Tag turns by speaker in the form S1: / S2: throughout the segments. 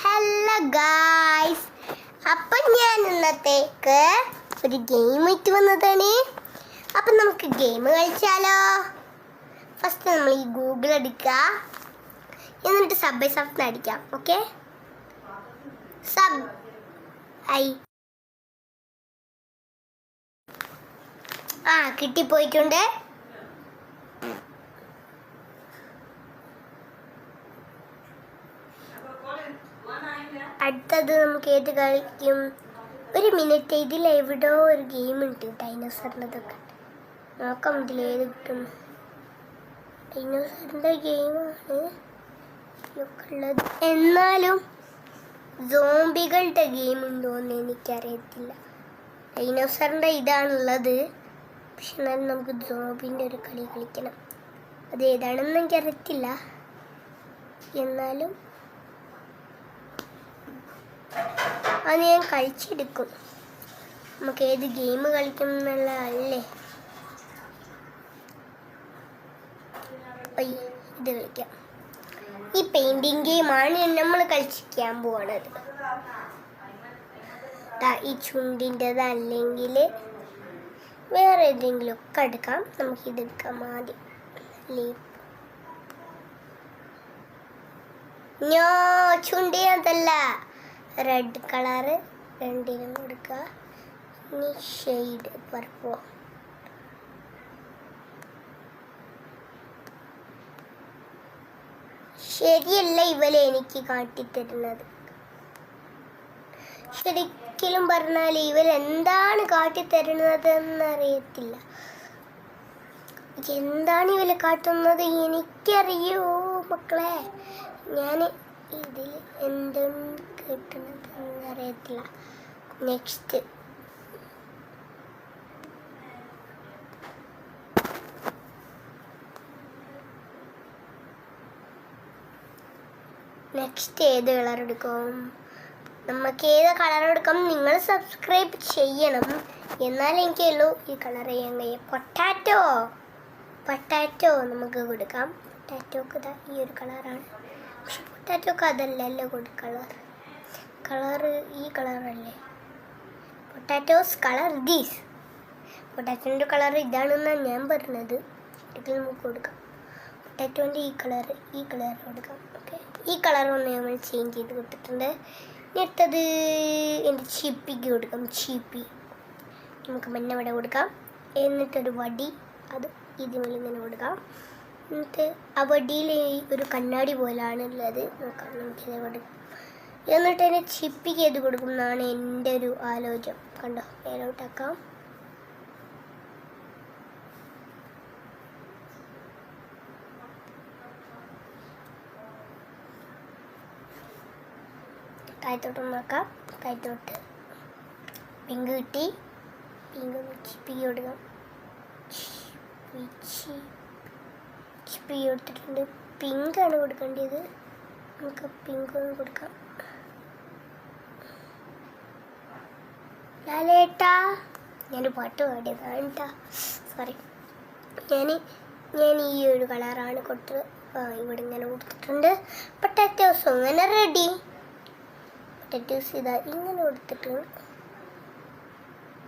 S1: Hello guys, അപ്പം ഞാൻ ഇന്നത്തേക്ക് ഒരു ഗെയിം ഇട്ട് വന്നതാണ്. അപ്പം നമുക്ക് ഗെയിം കളിച്ചാലോ? ഫസ്റ്റ് നമ്മൾ ഈ ഗൂഗിൾ എടുക്കുക, എന്നിട്ട് സബ്വേ സർഫ് അടിക്കാം. ഓക്കെ, സബ് ഐ കിട്ടിപ്പോയിട്ടുണ്ട്. അടുത്തത് നമുക്ക് ഏത് കളിക്കും? ഒരു മിനിറ്റ്, ഇതിൽ എവിടെയോ ഒരു ഗെയിം ഉണ്ട് ഡൈനോസറിൻ്റെതൊക്കെ. നോക്കാം ഇതിലേത് കിട്ടും. ഡൈനോസറിൻ്റെ ഗെയിമാണ് ഉള്ളത്. എന്നാലും സോംബികളുടെ ഗെയിം ഉണ്ടോയെന്ന് എനിക്കറിയത്തില്ല. ഡൈനോസറിൻ്റെ ഇതാണുള്ളത്, പക്ഷെ എന്നാലും നമുക്ക് സോംബിൻ്റെ ഒരു കളി കളിക്കണം. അത് ഏതാണെന്ന് എനിക്കറിയത്തില്ല. എന്നാലും അത് ഞാൻ കളിച്ചെടുക്കും. നമുക്ക് ഏത് ഗെയിം കളിക്കും എന്നുള്ള അല്ലേ. ഇത് കളിക്കാം. ഈ പെയിൻറ്റിങ് ഗെയിമാണ് നമ്മൾ കളിക്കാൻ പോകണത്. ഈ ചുണ്ടിൻ്റെത് അല്ലെങ്കിൽ വേറെ ഏതെങ്കിലും ഒക്കെ എടുക്കാം. നമുക്കിതെടുക്കാം ആദ്യം. ചുണ്ടി അതല്ല, റെഡ് കളറ് രണ്ടിനും കൊടുക്കുക. ഇനി ഷെയ്ഡ് പർപ്പിൾ. ശരിയല്ല ഇവലെ എനിക്ക് കാട്ടിത്തരുന്നത്. ശരിക്കും പറഞ്ഞാൽ ഇവരെന്താണ് കാട്ടിത്തരുന്നത് എന്നറിയത്തില്ല. എന്താണ് ഇവരെ കാട്ടുന്നത് എനിക്കറിയോ മക്കളെ. ഞാൻ ഇതിൽ എന്തും കിട്ടുന്നതെന്ന് അറിയത്തില്ല. നെക്സ്റ്റ് ഏത് കളർ എടുക്കും? നമുക്ക് ഏത് കളർ എടുക്കാം? നിങ്ങൾ സബ്സ്ക്രൈബ് ചെയ്യണം, എന്നാലേ എനിക്കുള്ളൂ ഈ കളർ ചെയ്യാൻ കഴിയും. പൊട്ടാറ്റോ നമുക്ക് കൊടുക്കാം. പൊട്ടാറ്റോക്ക് ഈ ഒരു കളറാണ്, പക്ഷെ പൊട്ടാറ്റോക്ക് അതല്ലല്ലോ കളറ് ഈ കളറല്ലേ. Potatoes colour these. പൊട്ടാറ്റോൻ്റെ കളർ ഇതാണെന്നാണ് ഞാൻ പറഞ്ഞത്. ഇതിൽ നമുക്ക് കൊടുക്കാം. പൊട്ടാറ്റോൻ്റെ ഈ കളർ കൊടുക്കാം. ഓക്കെ, ഈ കളർ ഒന്ന് നമ്മൾ ചേഞ്ച് ചെയ്ത് കൊടുത്തിട്ടുണ്ട്. ഇനി അടുത്തത് എൻ്റെ ചിപ്പിക്ക് കൊടുക്കാം. ചിപ്പി നമുക്ക് മഞ്ഞ വട കൊടുക്കാം. എന്നിട്ടൊരു വടി, അത് ഇതിൽ ഇങ്ങനെ കൊടുക്കാം. എന്നിട്ട് ആ വടിയിൽ ഒരു കണ്ണാടി പോലാണ് ഉള്ളത്. നോക്കാം, നമുക്കിത് കൊടുക്കാം. എന്നിട്ട് അതിനെ ചിപ്പിക്ക് ചെയ്ത് കൊടുക്കും എന്നാണ് എൻ്റെ ഒരു ആലോചന. കണ്ടോ, മേലോട്ടാക്കാം. താഴത്തോട്ട് നോക്കാം. താഴത്തോട്ട് പിങ്ക് കിട്ടി. പിങ്ക് ചിപ്പിക്ക് കൊടുക്കാം. ചിപ്പി കൊടുത്തിട്ടുണ്ട്. പിങ്കാണ് കൊടുക്കേണ്ടത്. നമുക്ക് പിങ്ക് ഒന്ന് കൊടുക്കാം. ലാലേട്ടാ, ഞാനൊരു പാട്ട് പാടിയതാണ് കേട്ടോ, സോറി. ഞാൻ ഈ ഒരു കളറാണ് കൊടുത്തത്. ഇവിടെ ഇങ്ങനെ കൊടുത്തിട്ടുണ്ട്. പൊട്ടാറ്റോസ് അങ്ങനെ റെഡി. പൊട്ടാറ്റോസ് ഇതാ ഇങ്ങനെ കൊടുത്തിട്ടുണ്ട്.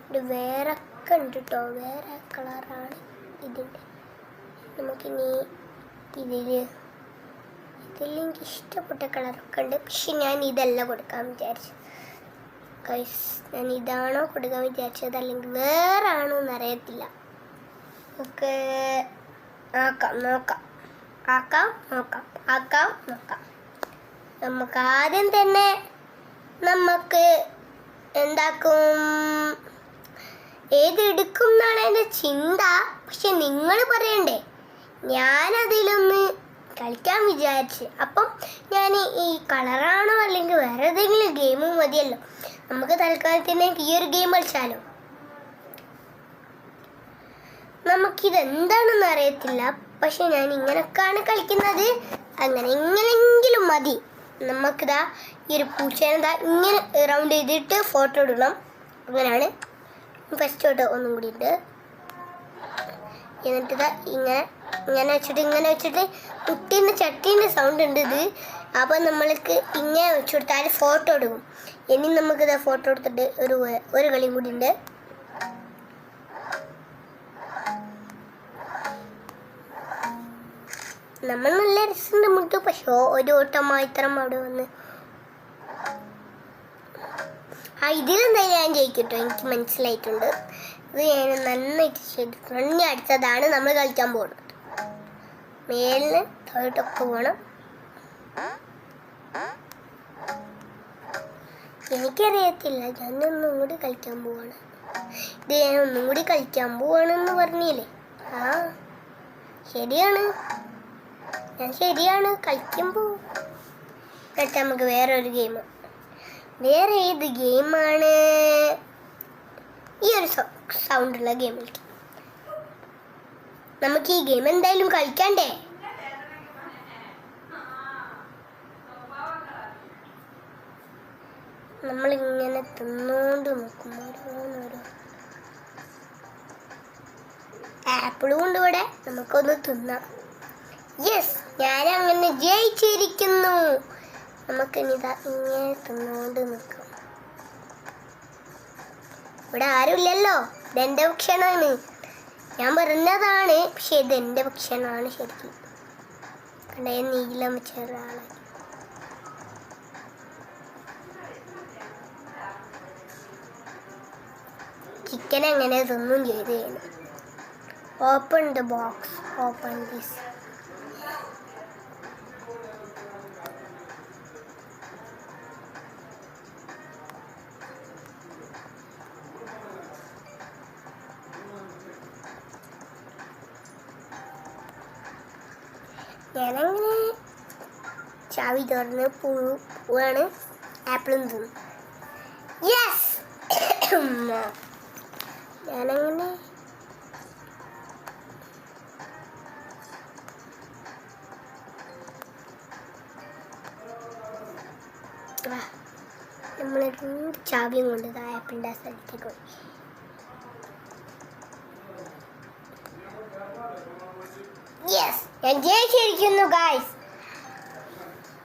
S1: ഇത് വേറെ ഒക്കെ ഉണ്ട് കേട്ടോ, വേറെ കളറാണ് ഇതിൻ്റെ. നമുക്കിനി ഇതിലെനിക്ക് ഇഷ്ടപ്പെട്ട കളറൊക്കെ ഉണ്ട്, പക്ഷെ ഞാൻ ഇതല്ല കൊടുക്കാൻ വിചാരിച്ചു. ഞാൻ ഇതാണോ കൊടുക്കാൻ വിചാരിച്ചത് അല്ലെങ്കിൽ വേറെ ആണോ എന്നറിയത്തില്ല. നമുക്ക് നോക്കാം. നമുക്ക് ആദ്യം തന്നെ നമുക്ക് എന്താക്കും, ഏതെടുക്കും എന്നാണ് എൻ്റെ ചിന്ത. പക്ഷെ നിങ്ങൾ പറയണ്ടേ, ഞാനതിലൊന്ന് കളിക്കാൻ വിചാരിച്ച്. അപ്പം ഞാൻ ഈ കളറാണോ അല്ലെങ്കിൽ വേറെ ഏതെങ്കിലും ഗെയിം മതിയല്ലോ. നമുക്ക് തൽക്കാലത്തിന് ഈ ഒരു ഗെയിം കളിച്ചാലോ. നമുക്കിതെന്താണെന്ന് അറിയത്തില്ല, പക്ഷെ ഞാൻ ഇങ്ങനെയൊക്കെയാണ് കളിക്കുന്നത്. അങ്ങനെ എങ്ങനെയെങ്കിലും മതി. നമുക്കിതാ ഈ ഒരു പൂച്ചേനെന്താ ഇങ്ങനെ റൗണ്ട് ചെയ്തിട്ട് ഫോട്ടോ ഇടണം. അങ്ങനെയാണ്. ഫസ്റ്റ് തൊട്ട് ഒന്നും കൂടി ഉണ്ട്. എന്നിട്ട് ഇങ്ങനെ വെച്ചിട്ട് കുട്ടീൻ്റെ ചട്ടീൻ്റെ സൗണ്ട് ഉണ്ട്. ഇത് അപ്പോൾ നമ്മൾക്ക് ഇങ്ങനെ വെച്ചു കൊടുത്താൽ ഫോട്ടോ എടുക്കും. ഇനി നമുക്കിത് ഫോട്ടോ എടുത്തിട്ട് ഒരു കളിയും കൂടി ഉണ്ട്. നമ്മൾ നല്ല രസമുണ്ട് നമുക്ക്. പക്ഷേ ഒരു ഓട്ടമായിത്തരം അവിടെ വന്ന് ഇതിലെന്തായാലും ഞാൻ ജയിക്കട്ടോ, എനിക്ക് മനസ്സിലായിട്ടുണ്ട്. ഇത് ഞാൻ നന്നായിട്ട് ചെയ്തിട്ടുണ്ട്. ഇനി അടുത്തതാണ് നമ്മൾ കളിക്കാൻ പോകുന്നത്. മേലിന് താഴോട്ടൊക്കെ പോകണം. എനിക്കറിയത്തില്ല, ഞാനൊന്നും കൂടി കളിക്കാൻ പോവാണ്. ഇത് ഞാൻ ഒന്നും കൂടി കളിക്കാൻ പോവാണെന്ന് പറഞ്ഞില്ലേ? ആ ശരിയാണ്, ഞാൻ ശരിയാണ്, കളിക്കുമ്പോൾ. എന്നിട്ട് നമുക്ക് വേറെ ഒരു ഗെയിം. വേറെ ഏത് ഗെയിമാണ്? ഈ ഒരു സൗണ്ടുള്ള ഗെയിം കളിക്കാം. നമുക്ക് ഈ ഗെയിം എന്തായാലും കളിക്കണ്ടേ? നമ്മളിങ്ങനെ തിന്നോണ്ട് നോക്കും. ഓരോന്നോരോ ആപ്പിളും ഉണ്ട് ഇവിടെ, നമുക്കൊന്ന് തിന്നാം. യെസ്, ഞാനങ്ങനെ ജയിച്ചിരിക്കുന്നു. നമുക്കിനിതാ ഇങ്ങനെ തിന്നുകൊണ്ട് നിൽക്കാം. ഇവിടെ ആരുമില്ലല്ലോ, ഇതെൻ്റെ ഭക്ഷണമാണ്. ഞാൻ പറഞ്ഞതാണ്, പക്ഷെ ഇതെൻ്റെ ഭക്ഷണമാണ് ശരിക്കും. കണ്ട, നീലം വെച്ച ഒരാളെ. ചിക്കൻ എങ്ങനെ തിന്നും ചെയ്ത് ചെയ്യണം. Open the box, open this. ഞാനങ്ങനെ ചാവി തുറന്ന് പോവാണ്. ആപ്പിളും തിന്നു. യെസ്, ഞാനങ്ങനെ നമ്മൾ ചാവിയും കൊണ്ട് ആപ്പിളിൻ്റെ സ്ഥലത്തേക്ക് പോയി. യെസ്, ഞാൻ ജയിച്ചിരിക്കുന്നു ഗായ്സ്.